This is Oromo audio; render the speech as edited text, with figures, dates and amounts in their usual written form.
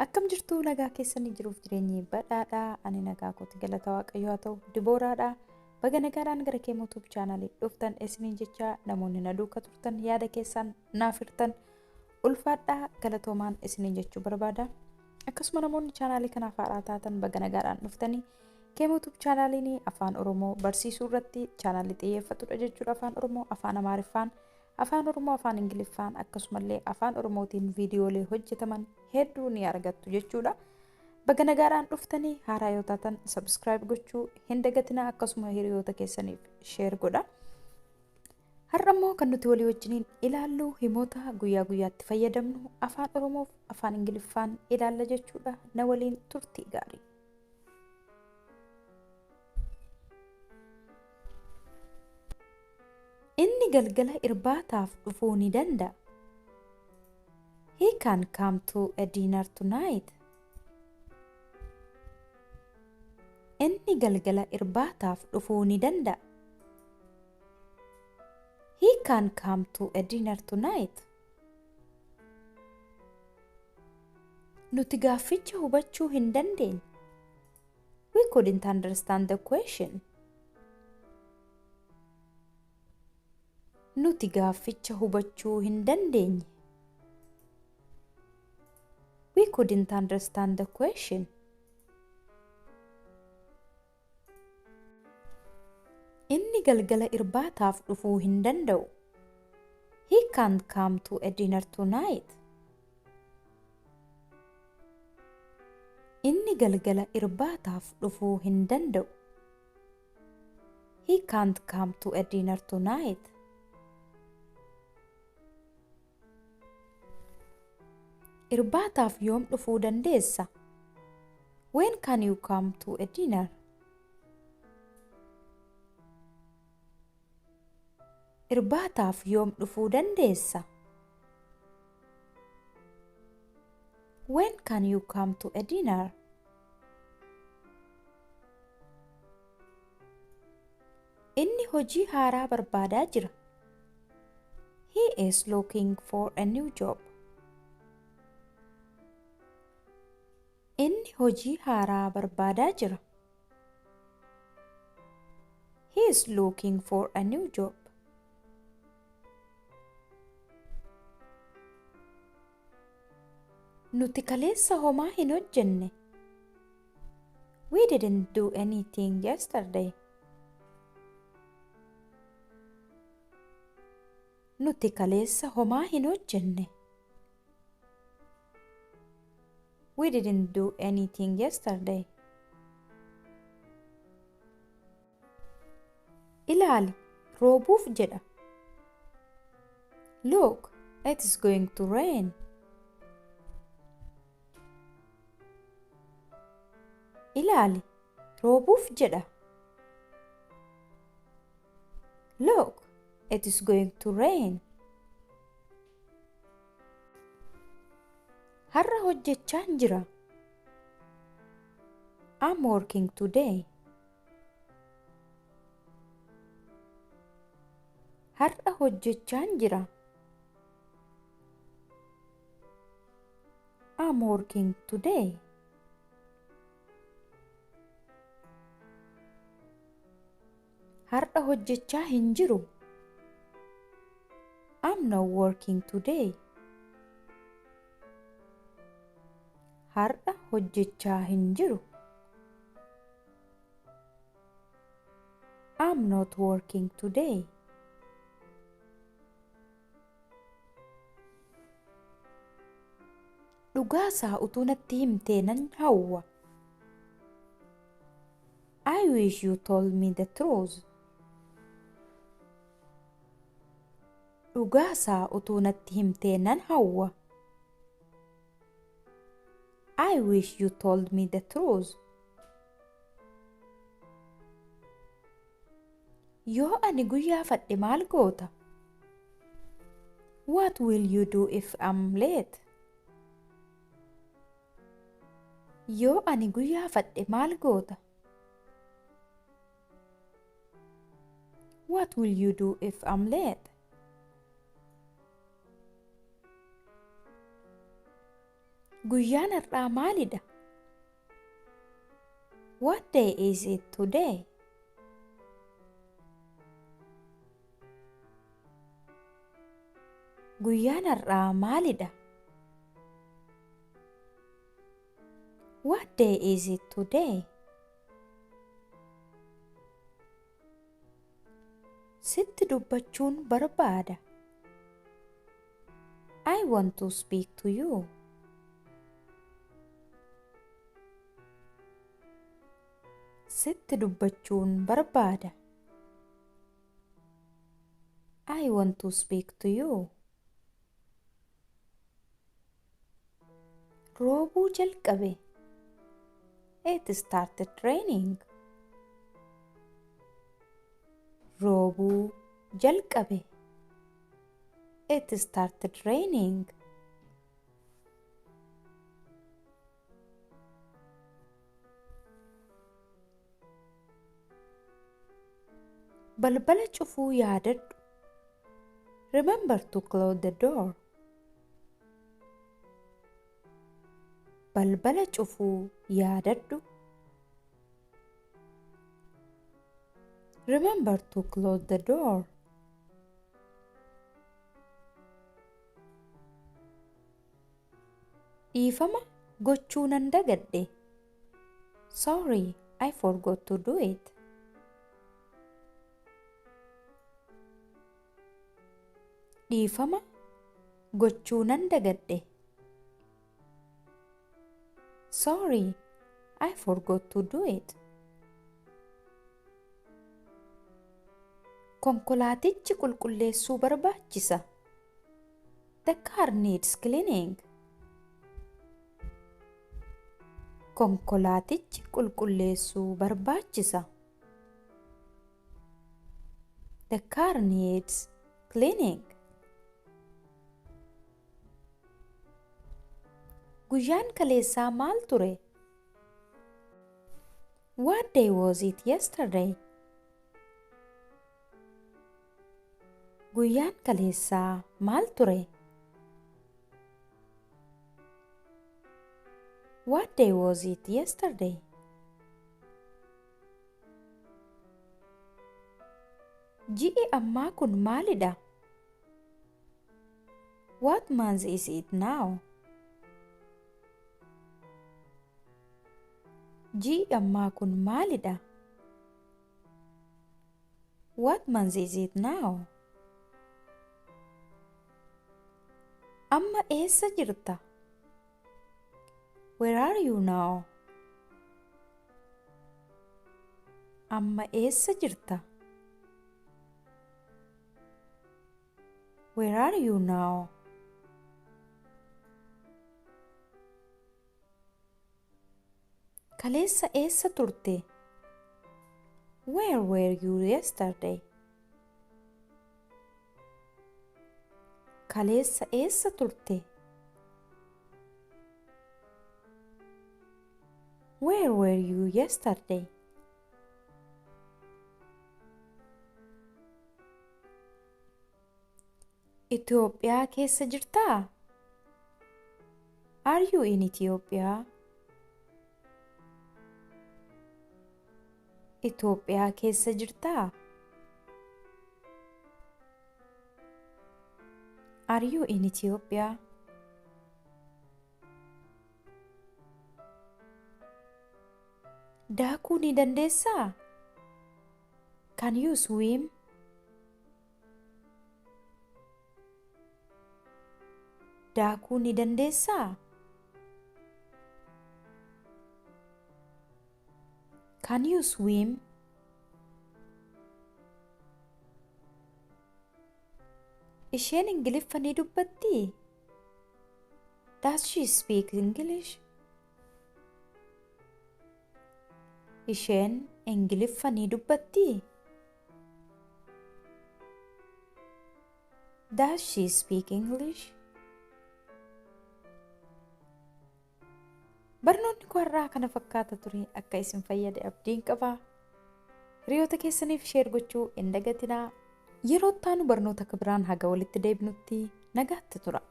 Akkam jirtu nagaa keessanii jiruuf jireenyi badhaadhaa. Ani nagaa kooti galata waaqayyoo haa ta'u Dibooraadha. Baga nagaadhaan gara kee YouTube chaanalii dhuftan isiniin jecha namoonni na duukaa turtan yaada keessan naaf hirtan ulfaadhaa galatoomaan isiniin jechuu barbaada. Akkasuma namoonni chaanalii kanaaf haaraa taatan baga nagaadhaan dhuftanii kee YouTube chaanaliin Afaan Oromoo barsiisuu irratti chaanalii xiyyeeffatudha jechuudha. Afaan Oromoo, Afaan Amaariffaan, Afaan Oromoo, Afaan Ingiliffaan akkasumallee Afaan Oromootiin viidiyoolee hojjetaman hedduu ni argattu jechuudha. Baga nagaadhaan dhuftanii haaraa yoo taatan subscribe gochuu hin dagatinaa, akkasuma hiriyoota keessaniif share godha. Har'a immoo kan nuti walii wajjiniin ilaallu himoota guyyaa guyyaatti fayyadamnu Afaan Oromoof Afaan Ingiliffaan ilaalla jechuudha. Na waliin turtii gaarii. Inni galgala irbaataaf dhufuu ni danda'a. He can come to a dinner tonight. Inni galgala irbaataaf dhufuu ni danda'a. He can come to a dinner tonight. Nuti gaafficha hubachuu hin dandeenye. We couldn't understand the question. Nuti gaafficha hubachuu hin dandeenye. We couldn't understand the question. Inni galgala irbaataaf dhufuu hin danda'u. He can't come to a dinner tonight. Inni galgala irbaataaf dhufuu hin danda'u. He can't come to a dinner tonight. Irbaataaf yoom dhufuu dandeessa? When can you come to a dinner? Irbaataaf yoom dhufuu dandeessa? When can you come to a dinner? Inni hojii haaraa barbaadaa jira. He is looking for a new job. Inni hojii haaraa barbaadaa jira. He is looking for a new job. Nuti kaleessa homaa hin hojjenne. We didn't do anything yesterday. Nuti kaleessa homaa hin hojjenne. We didn't do anything yesterday. Ilaali, roobuuf jedha. Look, it is going to rain. Ilaali, roobuuf jedha. Look, it is going to rain. Har'a hojjechaan jira. I'm working today. Har'a hojjechaan jira. I'm working today. Har'a hojjechaa hin jiru. I'm not working today. Har'a hojjechaa hin jiru. I'm not working today. Dhugaasaa utuu natti himtee nan hawwa. I wish you told me the truth. Dhugaasaa utuu natti himtee nan hawwa. I wish you told me the truth. Yoo ani guyyaa fadhe maal goota? What will you do if I'm late? Yoo ani guyyaa fadhe maal goota? What will you do if I'm late? Guyyaan har'aa maalidha? What day is it today? Guyyaan har'aa maalidha? What day is it today? Sitti dubbachuun barbaada. I want to speak to you. Sitti dubbachuun barbaada. I want to speak to you. Roobuu jalqabe. It started raining. Roobuu jalqabe. It started raining. Balbala cufuu yaadadhu. Remember to close the door. Balbala cufuu yaadadhu. Remember to close the door. Dhiifama gochuu nan dagadhe. Sorry, I forgot to do it. Dhiifama gochuu nan dagadhe. Sorry, I forgot to do it. Konkolaatichi qulqulleessuu barbaachisa. The car needs cleaning. Konkolaatichi qulqulleessuu barbaachisa. The car needs cleaning. Guyyaan kaleessaa maal ture? What day was it yesterday? Guyyaan kaleessaa maal ture? What day was it yesterday? Ji'i ammaa kun maalidha? What month is it now? Ji'i ammaa kun maalidha? What month is it now? Amma eessa jirta? Where are you now? Amma eessa jirta? Where are you now? Kaleessa eessa turte? Where were you yesterday? Kaleessa eessa turte? Where were you yesterday? Itoophiyaa keessa jirtaa? Are you in Ethiopia? Itoophiyaa keessa jirtaa? Are you in Ethiopia? Daakuu ni dandeessaa? Can you swim? Daakuu ni dandeessaa? Can you swim? Isheen Ingiliffa ni dubbatti? Does she speak English? Isheen Ingiliffa ni dubbatti? Does she speak English? Barnoonni koo har'aa kana fakkaata ture. Akka isin fayyade abdiin qaba. Hiriyoota keessaniif sheer gochuu hin dagatinaa. Yeroo itti aanu barnoota biraan haga walitti deebinutti nagaatti tura.